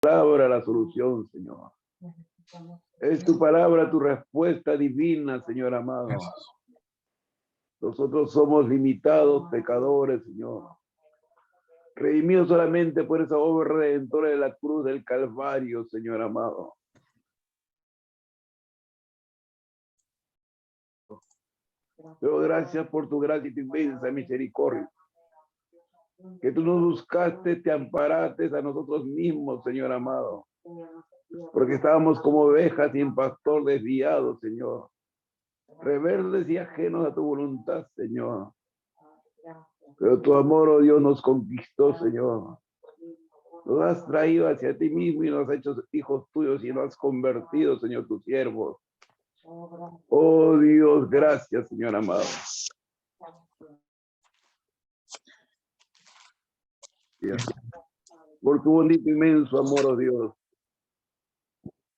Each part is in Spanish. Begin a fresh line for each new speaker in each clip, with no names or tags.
palabra la solución, Señor. Es tu palabra, tu respuesta divina, Señor amado. Nosotros somos limitados, pecadores, Señor. Redimidos solamente por esa obra redentora de la cruz del Calvario, Señor amado. Pero gracias por tu gracia y tu inmensa misericordia. Que tú nos buscaste, te amparaste a nosotros mismos, Señor amado. Porque estábamos como ovejas sin pastor, desviados, Señor. Rebeldes y ajenos a tu voluntad, Señor. Pero tu amor, oh Dios, nos conquistó, Señor. Nos has traído hacia ti mismo y nos has hecho hijos tuyos y nos has convertido, Señor, tus siervos. Oh Dios, gracias, Señor amado. Por tu bonito inmenso amor, oh Dios.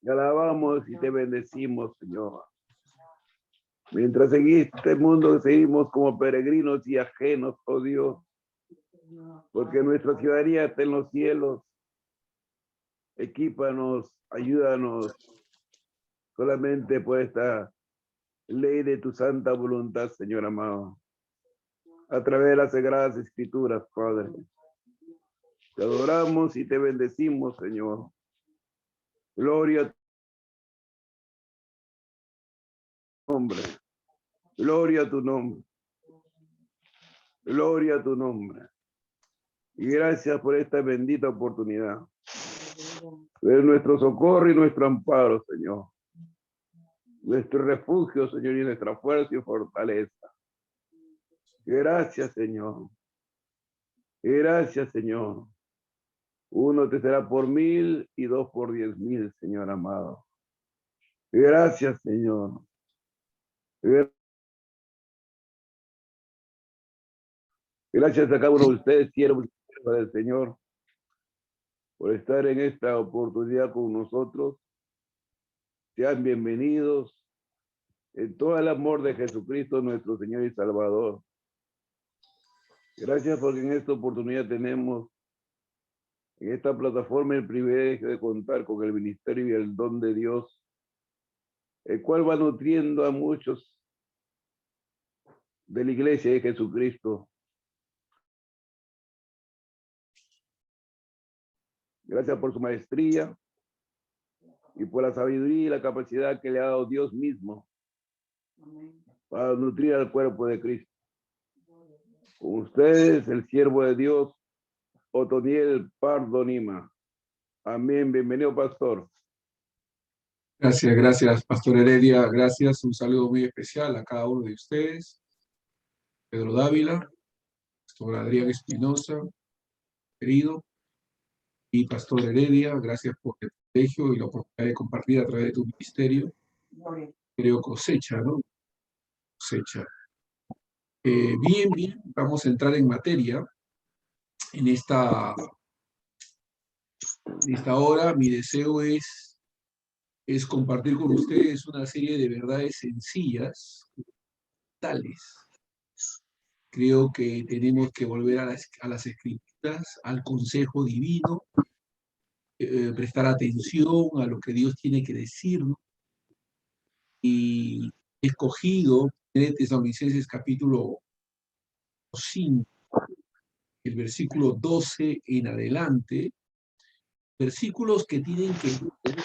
Te alabamos y te bendecimos, Señor. Mientras en este mundo seguimos como peregrinos y ajenos, oh Dios, porque nuestra ciudadanía está en los cielos. Equípanos, ayúdanos, solamente por esta ley de tu santa voluntad, Señor amado. A través de las sagradas escrituras, Padre. Te adoramos y te bendecimos, Señor. Gloria a tu nombre. Gloria a tu nombre. Gloria a tu nombre. Y gracias por esta bendita oportunidad. Es nuestro socorro y nuestro amparo, Señor. Nuestro refugio, Señor, y nuestra fuerza y fortaleza. Gracias, Señor. Gracias, Señor. Uno te será por 1000 y 2 por 10,000, Señor amado. Gracias, Señor. Gracias a cada uno de ustedes, siervos y siervas del Señor, por estar en esta oportunidad con nosotros. Sean bienvenidos en todo el amor de Jesucristo, nuestro Señor y Salvador. Gracias porque en esta oportunidad tenemos en esta plataforma el privilegio de contar con el ministerio y el don de Dios, el cual va nutriendo a muchos de la iglesia de Jesucristo. Gracias por su maestría y por la sabiduría y la capacidad que le ha dado Dios mismo para nutrir al cuerpo de Cristo. Con ustedes, el siervo de Dios, Otoniel Pardo Nima. Amén. Bienvenido, pastor.
Gracias, Pastor Heredia. Gracias. Un saludo muy especial a cada uno de ustedes. Pedro Dávila, Pastor Adrián Espinosa, querido, y Pastor Heredia, gracias por el privilegio y la oportunidad de compartir a través de tu ministerio. Creo cosecha, ¿no? Cosecha. Bien, vamos a entrar en materia. En esta hora, mi deseo es compartir con ustedes una serie de verdades sencillas, tales. Creo que tenemos que volver a las escrituras, al consejo divino, prestar atención a lo que Dios tiene que decirnos. Y he escogido de Tesalonicenses capítulo 5, el versículo 12 en adelante, versículos que tienen que ver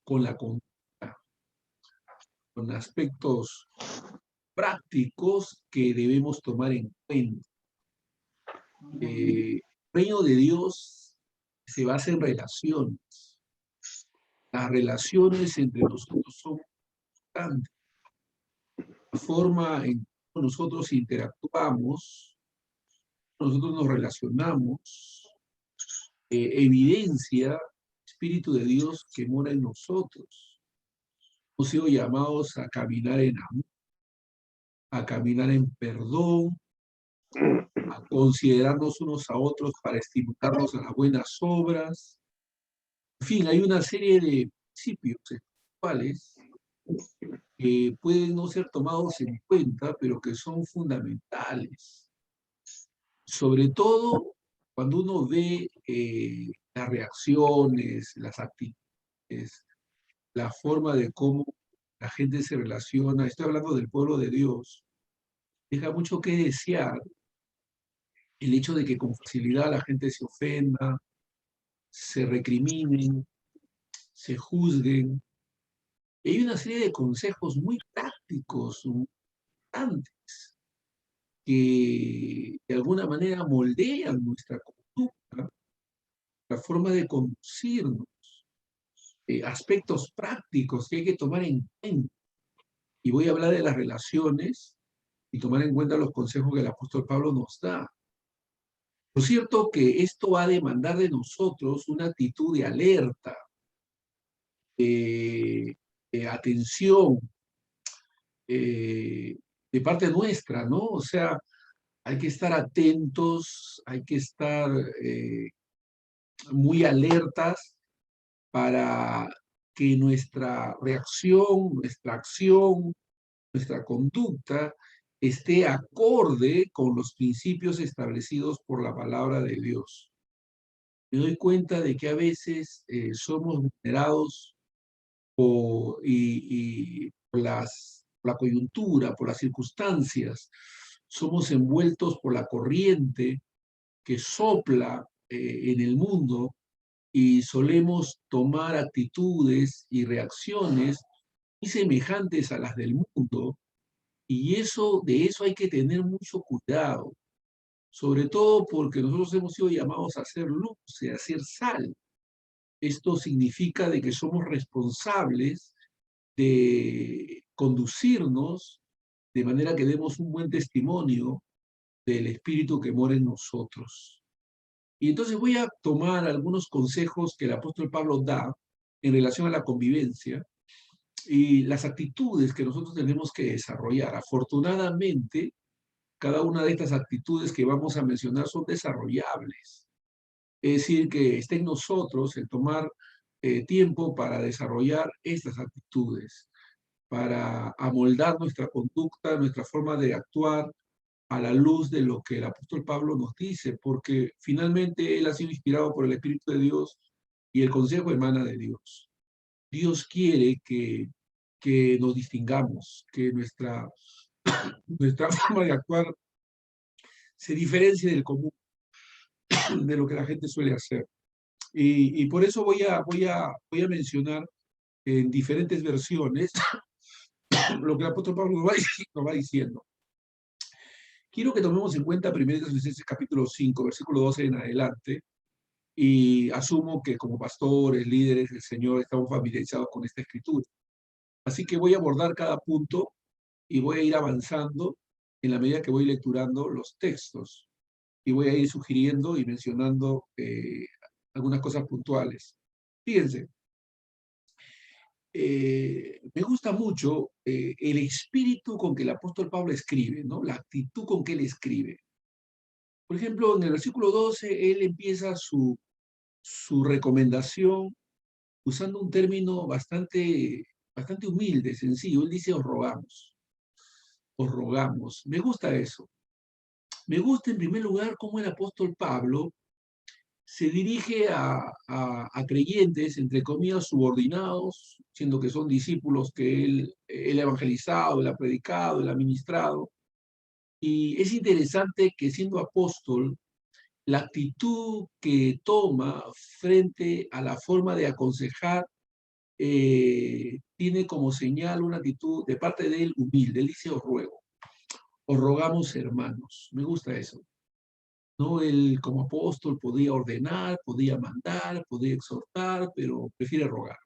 con la conducta, con aspectos prácticos que debemos tomar en cuenta. El reino de Dios se basa en relaciones. Las relaciones entre nosotros son importantes. La forma en que nosotros interactuamos, nosotros nos relacionamos, evidencia el Espíritu de Dios que mora en nosotros. Hemos sido llamados a caminar en amor, a caminar en perdón, a considerarnos unos a otros para estimularnos a las buenas obras. En fin, hay una serie de principios espirituales que pueden no ser tomados en cuenta, pero que son fundamentales. Sobre todo cuando uno ve las reacciones, las actitudes, la forma de cómo la gente se relaciona, estoy hablando del pueblo de Dios, deja mucho que desear el hecho de que con facilidad la gente se ofenda, se recriminen, se juzguen. Y hay una serie de consejos muy prácticos, muy importantes, que de alguna manera moldean nuestra conducta, la forma de conducirnos, aspectos prácticos que hay que tomar en cuenta. Y voy a hablar de las relaciones y tomar en cuenta los consejos que el apóstol Pablo nos da. Por cierto que esto va a demandar de nosotros una actitud de alerta, de atención, de parte nuestra, ¿no? O sea, hay que estar atentos, hay que estar muy alertas para que nuestra reacción, nuestra acción, nuestra conducta esté acorde con los principios establecidos por la palabra de Dios. Me doy cuenta de que a veces somos vulnerados por la coyuntura, por las circunstancias, somos envueltos por la corriente que sopla en el mundo y solemos tomar actitudes y reacciones muy semejantes a las del mundo, y de eso hay que tener mucho cuidado, sobre todo porque nosotros hemos sido llamados a hacer luz y a hacer sal. Esto significa de que somos responsables de conducirnos de manera que demos un buen testimonio del Espíritu que mora en nosotros. Y entonces voy a tomar algunos consejos que el apóstol Pablo da en relación a la convivencia y las actitudes que nosotros tenemos que desarrollar. Afortunadamente, cada una de estas actitudes que vamos a mencionar son desarrollables. Es decir, que está en nosotros el tomar tiempo para desarrollar estas actitudes, para amoldar nuestra conducta, nuestra forma de actuar a la luz de lo que el apóstol Pablo nos dice, porque finalmente él ha sido inspirado por el Espíritu de Dios y el consejo emana de Dios. Dios quiere que nos distingamos, que nuestra forma de actuar se diferencie del común, de lo que la gente suele hacer. Y por eso voy a mencionar en diferentes versiones lo que el apóstol Pablo nos va diciendo. Quiero que tomemos en cuenta 1 Tesalonicenses capítulo 5, versículo 12 en adelante, y asumo que como pastores, líderes del Señor, estamos familiarizados con esta escritura. Así que voy a abordar cada punto y voy a ir avanzando en la medida que voy lecturando los textos, y voy a ir sugiriendo y mencionando algunas cosas puntuales. Fíjense, me gusta mucho el espíritu con que el apóstol Pablo escribe, ¿no? La actitud con que él escribe. Por ejemplo, en el versículo 12, él empieza su recomendación usando un término bastante humilde, sencillo. Él dice, os rogamos, os rogamos. Me gusta eso. Me gusta en primer lugar cómo el apóstol Pablo se dirige a creyentes, entre comillas, subordinados, siendo que son discípulos que él ha evangelizado, él ha predicado, él ha ministrado. Y es interesante que siendo apóstol, la actitud que toma frente a la forma de aconsejar tiene como señal una actitud de parte de él humilde. Él dice, os ruego, os rogamos hermanos. Me gusta eso. ¿No? Él como apóstol podía ordenar, podía mandar, podía exhortar, pero prefiere rogar.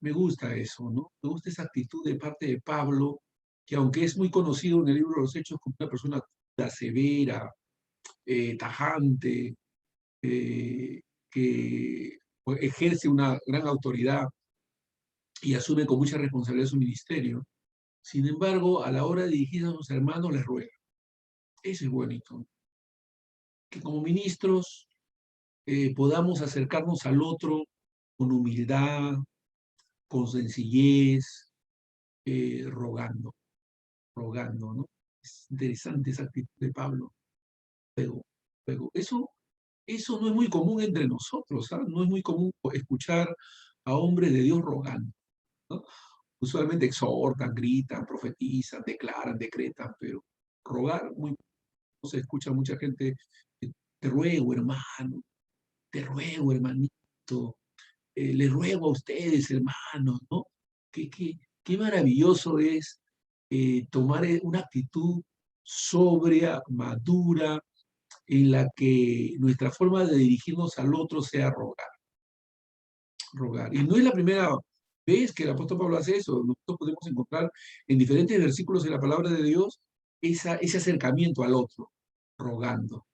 Me gusta eso, ¿no? Me gusta esa actitud de parte de Pablo, que aunque es muy conocido en el libro de los Hechos como una persona severa, tajante, que ejerce una gran autoridad y asume con mucha responsabilidad su ministerio, sin embargo, a la hora de dirigirse a sus hermanos les ruega. Eso es bonito. Que como ministros podamos acercarnos al otro con humildad, con sencillez, rogando, ¿no? Es interesante esa actitud de Pablo. Luego, eso eso no es muy común entre nosotros, ¿sabes? No es muy común escuchar a hombres de Dios rogando, ¿no? Usualmente exhortan, gritan, profetizan, declaran, decretan, pero rogar muy poco se escucha a mucha gente. Te ruego, hermano, te ruego, hermanito, le ruego a ustedes, hermanos, ¿no? Qué maravilloso es tomar una actitud sobria, madura, en la que nuestra forma de dirigirnos al otro sea rogar, rogar. Y no es la primera vez que el apóstol Pablo hace eso. Nosotros podemos encontrar en diferentes versículos de la palabra de Dios ese acercamiento al otro, rogando.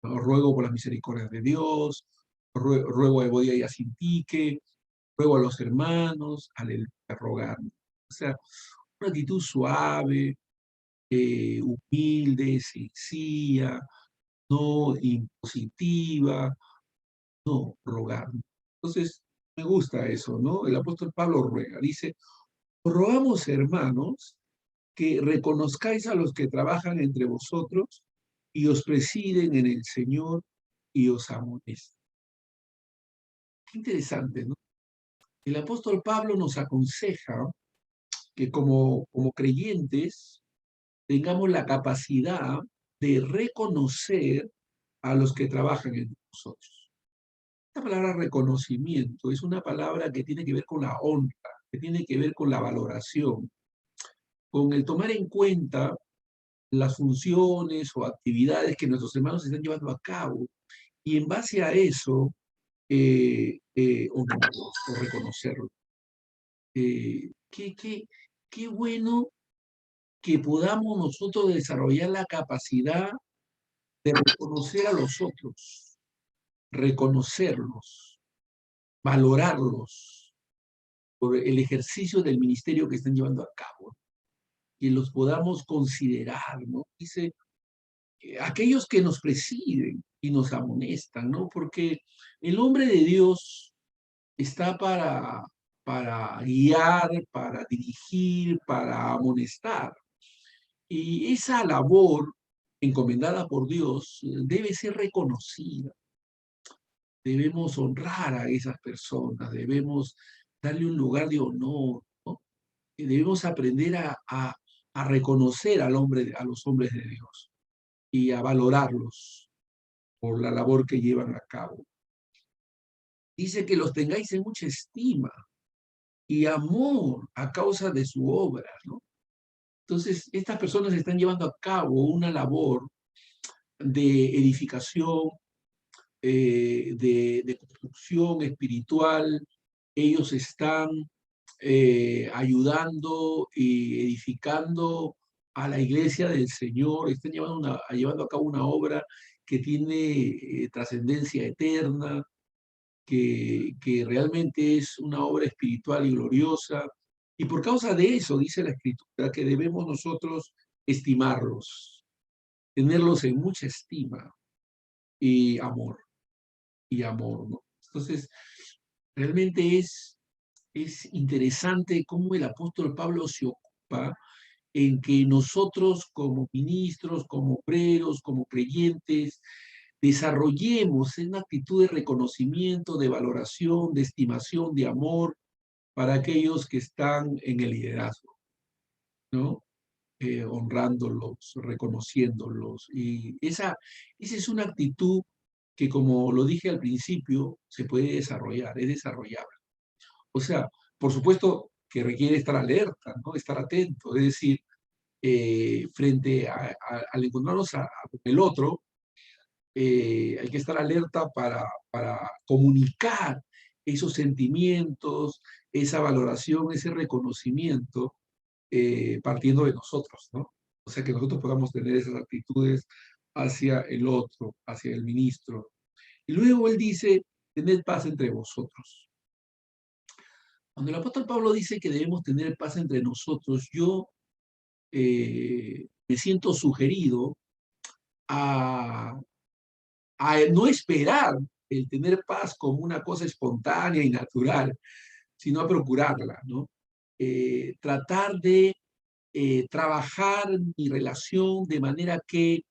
¿No? Ruego por las misericordias de Dios, ruego a Evodia y a Sintique, ruego a los hermanos, aleluya, rogando. O sea, una actitud suave, humilde, sencilla, no impositiva, no rogando. Entonces, me gusta eso, ¿no? El apóstol Pablo ruega, dice, os rogamos, hermanos, que reconozcáis a los que trabajan entre vosotros y os presiden en el Señor y os amonestan. Qué interesante, ¿no? El apóstol Pablo nos aconseja que como creyentes tengamos la capacidad de reconocer a los que trabajan entre nosotros. Esta palabra reconocimiento es una palabra que tiene que ver con la honra, que tiene que ver con la valoración, con el tomar en cuenta las funciones o actividades que nuestros hermanos están llevando a cabo y en base a eso honrarlos o reconocerlos. Qué bueno que podamos nosotros desarrollar la capacidad de reconocer a los otros, reconocerlos, valorarlos por el ejercicio del ministerio que están llevando a cabo, que los podamos considerar, ¿no? Dice, aquellos que nos presiden y nos amonestan, ¿no? Porque el hombre de Dios está para guiar, para dirigir, para amonestar. Y esa labor encomendada por Dios debe ser reconocida. Debemos honrar a esas personas, debemos darle un lugar de honor, ¿no? Y debemos aprender a reconocer a los hombres de Dios y a valorarlos por la labor que llevan a cabo. Dice que los tengáis en mucha estima y amor a causa de su obra, ¿no? Entonces, estas personas están llevando a cabo una labor de edificación, de construcción espiritual. Ellos están ayudando y edificando a la iglesia del Señor, están llevando a cabo una obra que tiene trascendencia eterna, que realmente es una obra espiritual y gloriosa. Y por causa de eso, dice la Escritura, que debemos nosotros estimarlos, tenerlos en mucha estima y amor, ¿no? Entonces, realmente es interesante cómo el apóstol Pablo se ocupa en que nosotros como ministros, como obreros, como creyentes, desarrollemos una actitud de reconocimiento, de valoración, de estimación, de amor para aquellos que están en el liderazgo, ¿no? Honrándolos, reconociéndolos. Y esa es una actitud que, como lo dije al principio, se puede desarrollar, es desarrollable. O sea, por supuesto que requiere estar alerta, ¿no? Estar atento, es decir, frente al encontrarnos con el otro, hay que estar alerta para comunicar esos sentimientos, esa valoración, ese reconocimiento, partiendo de nosotros, ¿no? O sea, que nosotros podamos tener esas actitudes hacia el otro, hacia el ministro. Y luego él dice, tened paz entre vosotros. Cuando el apóstol Pablo dice que debemos tener paz entre nosotros, yo me siento sugerido a no esperar el tener paz como una cosa espontánea y natural, sino a procurarla, ¿no? Tratar de trabajar mi relación de manera que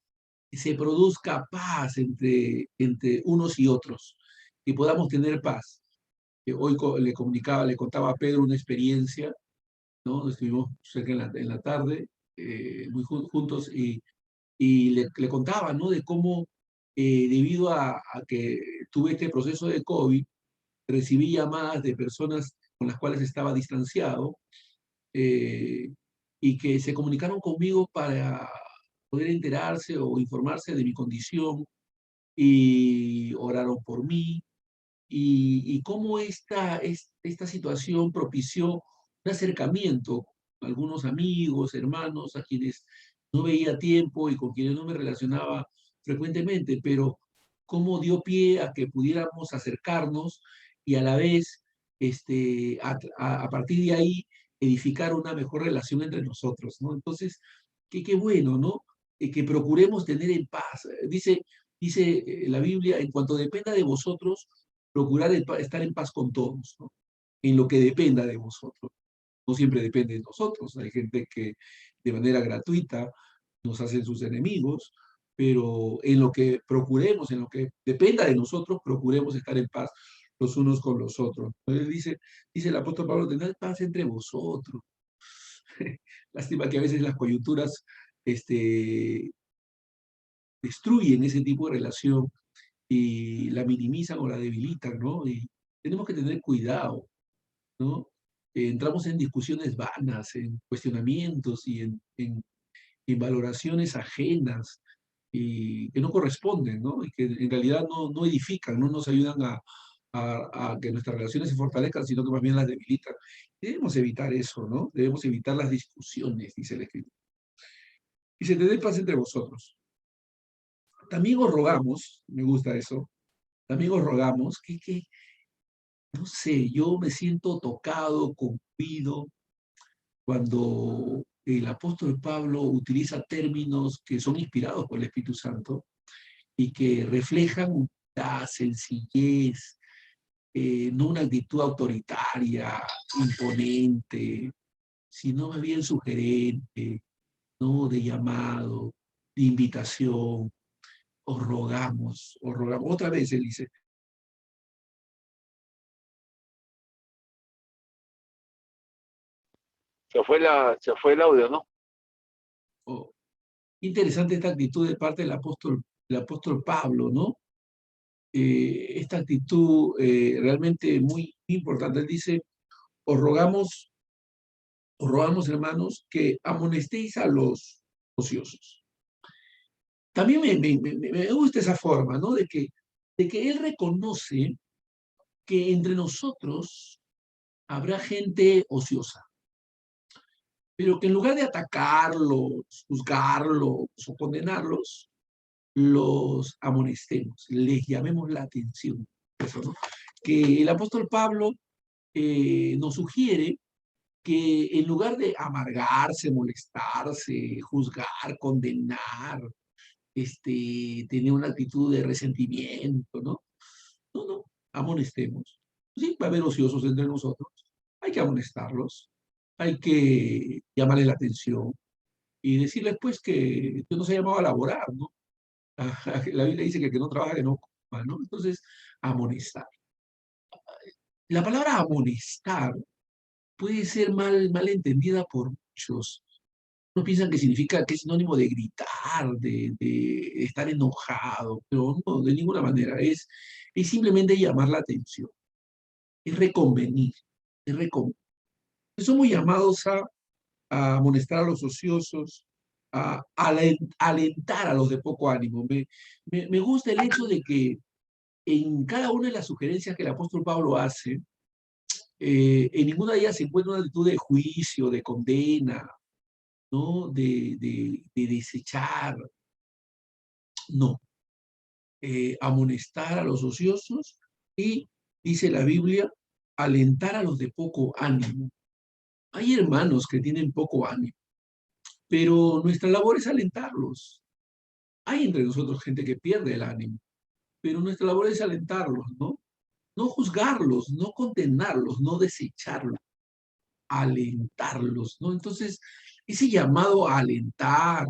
se produzca paz entre unos y otros, y podamos tener paz. Hoy le contaba a Pedro una experiencia, ¿no? Estuvimos cerca en la tarde, muy juntos, y le contaba, ¿no? De cómo, debido a que tuve este proceso de COVID, recibí llamadas de personas con las cuales estaba distanciado, eh, y que se comunicaron conmigo para poder enterarse o informarse de mi condición y oraron por mí, y cómo esta situación propició un acercamiento con algunos amigos, hermanos, a quienes no veía tiempo y con quienes no me relacionaba frecuentemente, pero cómo dio pie a que pudiéramos acercarnos y a la vez, a partir de ahí, edificar una mejor relación entre nosotros, ¿no? Entonces, qué bueno, ¿no? Que procuremos tener en paz. Dice la Biblia, en cuanto dependa de vosotros, procurar estar en paz con todos, ¿no? En lo que dependa de vosotros. No siempre depende de nosotros. Hay gente que de manera gratuita nos hacen sus enemigos, pero en lo que procuremos, en lo que dependa de nosotros, procuremos estar en paz los unos con los otros. Entonces dice el apóstol Pablo, tened paz entre vosotros. Lástima que a veces las coyunturas destruyen ese tipo de relación y la minimizan o la debilitan, ¿no? Y tenemos que tener cuidado, ¿no? Entramos en discusiones vanas, en cuestionamientos y en valoraciones ajenas y que no corresponden, ¿no? Y que en realidad no edifican, no nos ayudan a que nuestras relaciones se fortalezcan, sino que más bien las debilitan. Debemos evitar eso, ¿no? Debemos evitar las discusiones, dice el Escrito. Y se te dé paz entre vosotros. También os rogamos, me gusta eso, también os rogamos no sé, yo me siento tocado, conmovido, cuando el apóstol Pablo utiliza términos que son inspirados por el Espíritu Santo y que reflejan la sencillez, no una actitud autoritaria, imponente, sino más bien sugerente, ¿no? De llamado, de invitación. Os rogamos, os rogamos. Otra vez él dice,
Se fue el audio, ¿no?
oh, interesante esta actitud de parte del apóstol Pablo, ¿no? Esta actitud realmente muy importante. Él dice, os rogamos, hermanos, que amonestéis a los ociosos. También me gusta esa forma, ¿no? De que él reconoce que entre nosotros habrá gente ociosa, pero que en lugar de atacarlos, juzgarlos o condenarlos, los amonestemos, les llamemos la atención. Eso, ¿no? Que el apóstol Pablo nos sugiere que en lugar de amargarse, molestarse, juzgar, condenar, tener una actitud de resentimiento, ¿no? No, amonestemos. Sí, va a haber ociosos entre nosotros, hay que amonestarlos, hay que llamarles la atención y decirles pues que Dios nos ha llamado a laborar, ¿no? La Biblia dice que el que no trabaja, que no coma, ¿no? Entonces, amonestar. La palabra amonestar puede ser mal entendida por muchos. No piensan que significa que es sinónimo de gritar, de estar enojado, pero no, de ninguna manera. Es simplemente llamar la atención, es reconvenir, es reconvenir. Somos llamados a amonestar a los ociosos, a alentar a los de poco ánimo. Me gusta el hecho de que en cada una de las sugerencias que el apóstol Pablo hace, en ninguna de ellas se encuentra una actitud de juicio, de condena, ¿no? De desechar, no. Amonestar a los ociosos y, dice la Biblia, alentar a los de poco ánimo. Hay hermanos que tienen poco ánimo, pero nuestra labor es alentarlos. Hay entre nosotros gente que pierde el ánimo, pero nuestra labor es alentarlos, ¿no? No juzgarlos, no condenarlos, no desecharlos, alentarlos, ¿no? Entonces, ese llamado a alentar,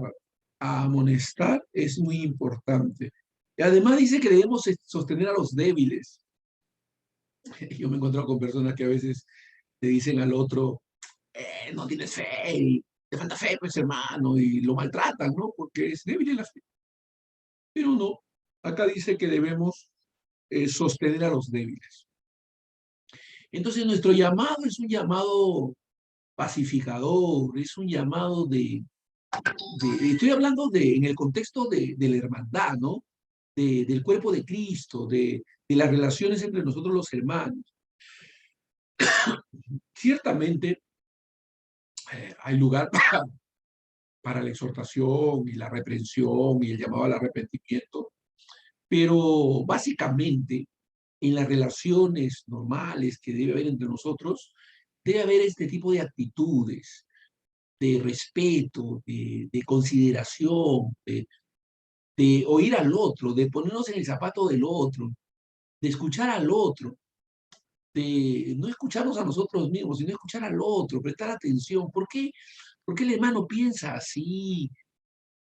a amonestar es muy importante. Y además dice que debemos sostener a los débiles. Yo me he encontrado con personas que a veces le dicen al otro, no tienes fe, y te falta fe, pues hermano, y lo maltratan, ¿no? Porque es débil en la fe. Pero no, acá dice que debemos sostener a los débiles. Entonces nuestro llamado es un llamado pacificador, es un llamado estoy hablando en el contexto de la hermandad, ¿no? Del cuerpo de Cristo, de las relaciones entre nosotros los hermanos. Ciertamente hay lugar para la exhortación y la reprensión y el llamado al arrepentimiento, pero básicamente en las relaciones normales que debe haber entre nosotros, debe haber este tipo de actitudes, de respeto, de consideración, de oír al otro, de ponernos en el zapato del otro, de escuchar al otro, de no escucharnos a nosotros mismos, sino escuchar al otro, prestar atención. ¿Por qué el hermano piensa así?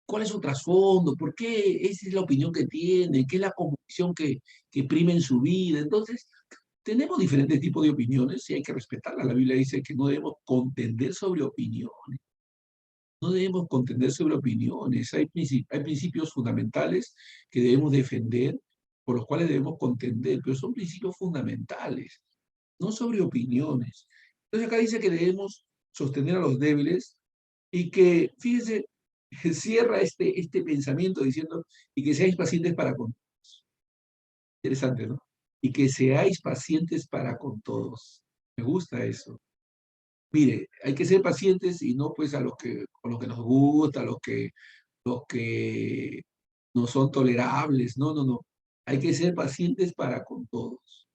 ¿Cuál es su trasfondo? ¿Por qué esa es la opinión que tiene? ¿Qué es la convicción que prima en su vida? Entonces, tenemos diferentes tipos de opiniones y hay que respetarlas. La Biblia dice que no debemos contender sobre opiniones. No debemos contender sobre opiniones. Hay principios fundamentales que debemos defender, por los cuales debemos contender, pero son principios fundamentales, no sobre opiniones. Entonces acá dice que debemos sostener a los débiles y que, fíjense, cierra este pensamiento diciendo, y que seáis pacientes para con todos. Interesante, ¿no? Y que seáis pacientes para con todos. Me gusta eso. Mire, hay que ser pacientes y no pues con los que nos gusta, los que no son tolerables. No, no, no. Hay que ser pacientes para con todos.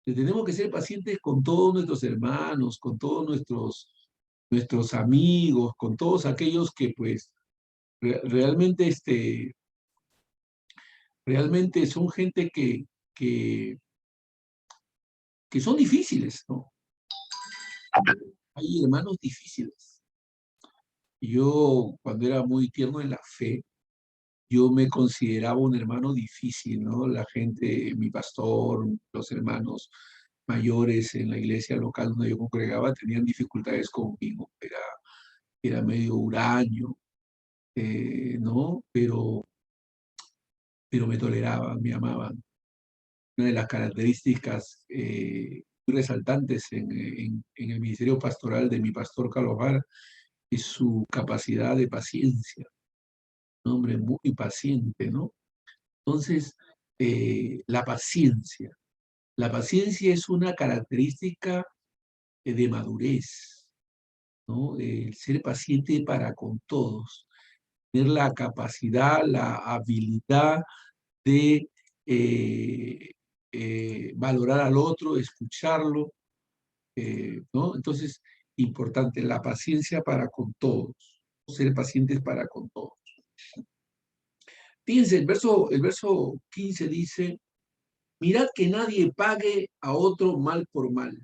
Tenemos que ser pacientes con todos nuestros hermanos, con todos nuestros amigos, con todos aquellos que pues realmente, realmente son gente que son difíciles, ¿no? Hay hermanos difíciles. Yo, cuando era muy tierno en la fe, yo me consideraba un hermano difícil, ¿no? La gente, mi pastor, los hermanos mayores en la iglesia local donde yo congregaba tenían dificultades conmigo. Era medio huraño, ¿no? Pero me toleraban, me amaban. Una de las características muy resaltantes en el ministerio pastoral de mi pastor Calovar es su capacidad de paciencia. Un hombre muy paciente, ¿no? Entonces, la paciencia. La paciencia es una característica de madurez, ¿no? El ser paciente para con todos, tener la capacidad, la habilidad de valorar al otro, escucharlo, ¿no? Entonces, importante, la paciencia para con todos, ser pacientes para con todos. Fíjense, el verso 15 dice, mirad que nadie pague a otro mal por mal.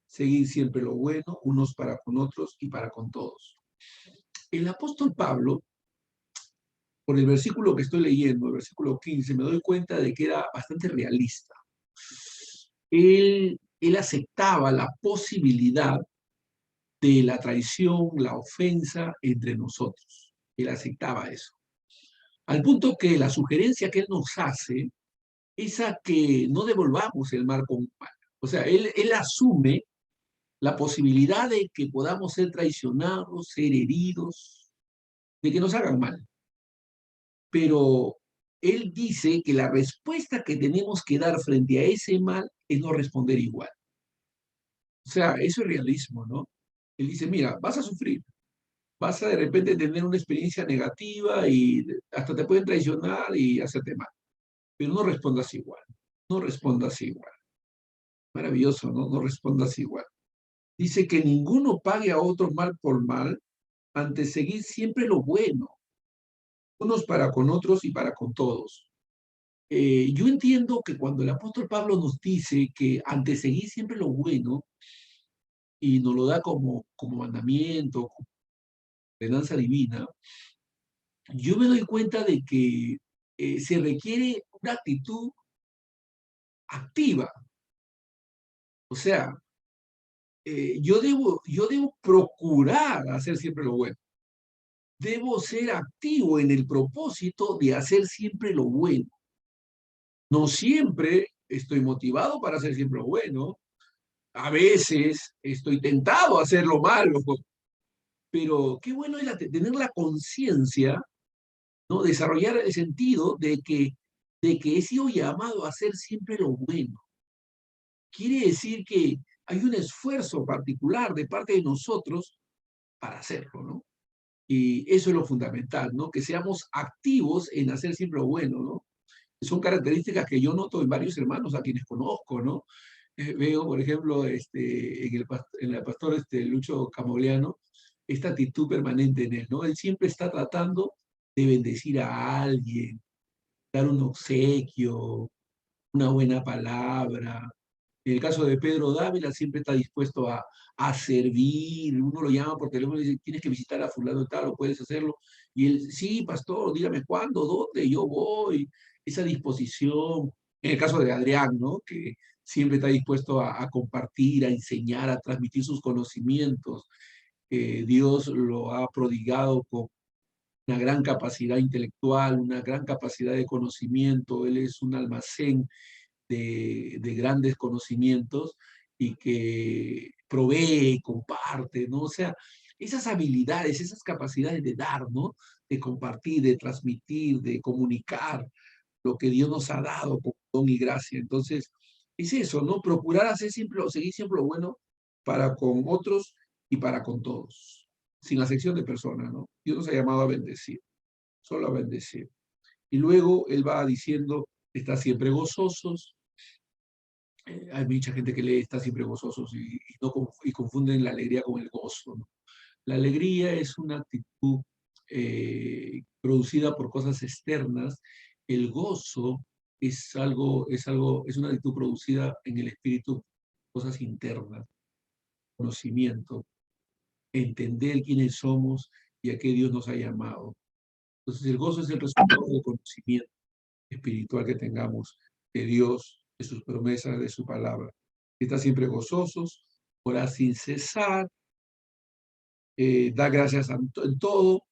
Seguid siempre lo bueno, unos para con otros y para con todos. El apóstol Pablo, por el versículo que estoy leyendo, el versículo 15, me doy cuenta de que era bastante realista. Él aceptaba la posibilidad de la traición, la ofensa entre nosotros. Él aceptaba eso. Al punto que la sugerencia que él nos hace es a que no devolvamos el mal con mal. O sea, él asume la posibilidad de que podamos ser traicionados, ser heridos, de que nos hagan mal. Pero él dice que la respuesta que tenemos que dar frente a ese mal es no responder igual. O sea, eso es realismo, ¿no? Él dice, mira, vas a sufrir, vas a de repente tener una experiencia negativa y hasta te pueden traicionar y hacerte mal, pero no respondas igual, no respondas igual. Maravilloso, ¿no? No respondas igual. Dice que ninguno pague a otro mal por mal, antes seguir siempre lo bueno, unos para con otros y para con todos. Yo entiendo que cuando el apóstol Pablo nos dice que antes seguir siempre lo bueno, y nos lo da como mandamiento, como ordenanza divina, yo me doy cuenta de que se requiere una actitud activa. O sea, yo debo procurar hacer siempre lo bueno. Debo ser activo en el propósito de hacer siempre lo bueno. No siempre estoy motivado para hacer siempre lo bueno. A veces estoy tentado a hacer lo malo. Pero qué bueno es tener la conciencia, ¿no? Desarrollar el sentido de que he sido llamado a hacer siempre lo bueno. Quiere decir que hay un esfuerzo particular de parte de nosotros para hacerlo, ¿no? Y eso es lo fundamental, ¿no? Que seamos activos en hacer siempre lo bueno, ¿no? Son características que yo noto en varios hermanos a quienes conozco, ¿no? Veo, por ejemplo, en el pastor Lucho Camogliano, esta actitud permanente en él, ¿no? Él siempre está tratando de bendecir a alguien, dar un obsequio, una buena palabra. En el caso de Pedro Dávila, siempre está dispuesto a servir. Uno lo llama por teléfono y dice, tienes que visitar a fulano y tal, o puedes hacerlo. Y él, sí, pastor, dígame cuándo, dónde, yo voy. Esa disposición. En el caso de Adrián, ¿no? Que siempre está dispuesto a compartir, a enseñar, a transmitir sus conocimientos. Dios lo ha prodigado con una gran capacidad intelectual, una gran capacidad de conocimiento. Él es un almacén de grandes conocimientos y que provee, comparte, ¿no? O sea, esas habilidades, esas capacidades de dar, ¿no? De compartir, de transmitir, de comunicar lo que Dios nos ha dado con don y gracia. Entonces, es eso, ¿no? Procurar hacer siempre, seguir siempre lo bueno para con otros y para con todos, sin acepción de personas, ¿no? Dios nos ha llamado a bendecir, solo a bendecir. Y luego Él va diciendo, está siempre gozosos. Hay mucha gente que lee está siempre gozosos y confunden la alegría con el gozo, ¿no? La alegría es una actitud producida por cosas externas. El gozo es una actitud producida en el espíritu, cosas internas, conocimiento, entender quiénes somos y a qué Dios nos ha llamado. Entonces el gozo es el resultado del conocimiento espiritual que tengamos de Dios, de sus promesas, de su palabra. Está siempre gozosos, orar sin cesar, da gracias en todo,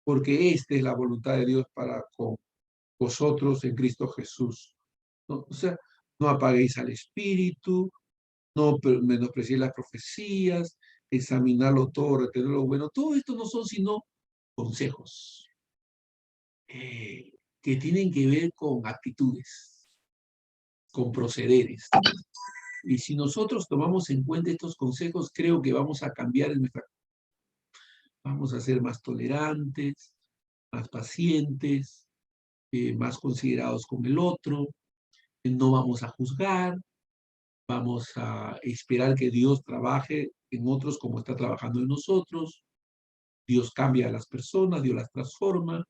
porque esta es la voluntad de Dios para con vosotros en Cristo Jesús, ¿no? O sea, no apaguéis al Espíritu, no menospreciéis las profecías, examinarlo todo, retener lo bueno. Todo esto no son sino consejos que tienen que ver con actitudes, con procederes. Y si nosotros tomamos en cuenta estos consejos, creo que vamos a cambiar en nuestra... Vamos a ser más tolerantes, más pacientes, más considerados con el otro, no vamos a juzgar, vamos a esperar que Dios trabaje en otros como está trabajando en nosotros. Dios cambia a las personas, Dios las transforma,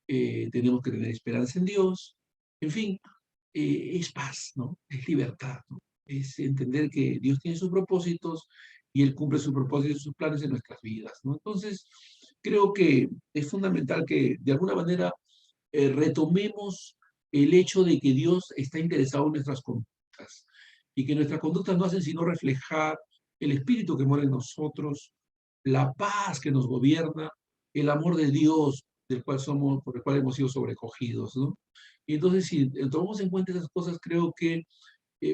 tenemos que tener esperanza en Dios. En fin, es paz, ¿no? Es libertad, ¿no? Es entender que Dios tiene sus propósitos y Él cumple sus propósitos y sus planes en nuestras vidas, ¿no? Entonces, creo que es fundamental que de alguna manera retomemos el hecho de que Dios está interesado en nuestras conductas y que nuestras conductas no hacen sino reflejar el espíritu que mora en nosotros, la paz que nos gobierna, el amor de Dios del cual somos, por el cual hemos sido sobrecogidos, ¿no? Y entonces, si tomamos en cuenta esas cosas, creo que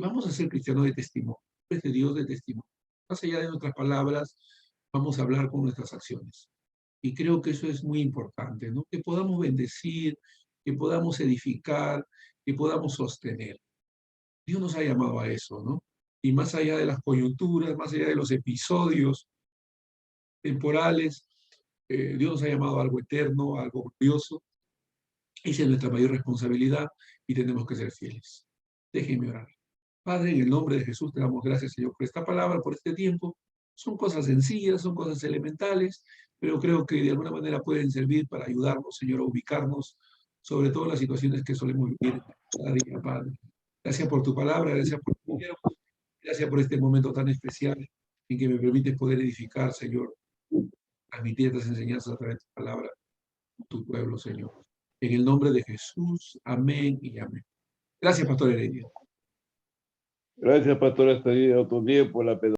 vamos a ser cristianos de testimonio, de Dios de testimonio. Más allá de nuestras palabras, vamos a hablar con nuestras acciones. Y creo que eso es muy importante, ¿no? Que podamos bendecir, que podamos edificar, que podamos sostener. Dios nos ha llamado a eso, ¿no? Y más allá de las coyunturas, más allá de los episodios temporales, Dios nos ha llamado a algo eterno, a algo glorioso. Esa es nuestra mayor responsabilidad y tenemos que ser fieles. Déjenme orar. Padre, en el nombre de Jesús te damos gracias, Señor, por esta palabra, por este tiempo. Son cosas sencillas, son cosas elementales, pero creo que de alguna manera pueden servir para ayudarnos, Señor, a ubicarnos sobre todo en las situaciones que solemos vivir cada día, Padre. Gracias por tu palabra, gracias por tu tiempo, gracias por este momento tan especial en que me permites poder edificar, Señor, transmitir estas enseñanzas a través de tu palabra. tu pueblo, Señor. En el nombre de Jesús, amén y amén. Gracias, Pastor Heredia.
Gracias, pastor, hasta otro día por la pedagogía.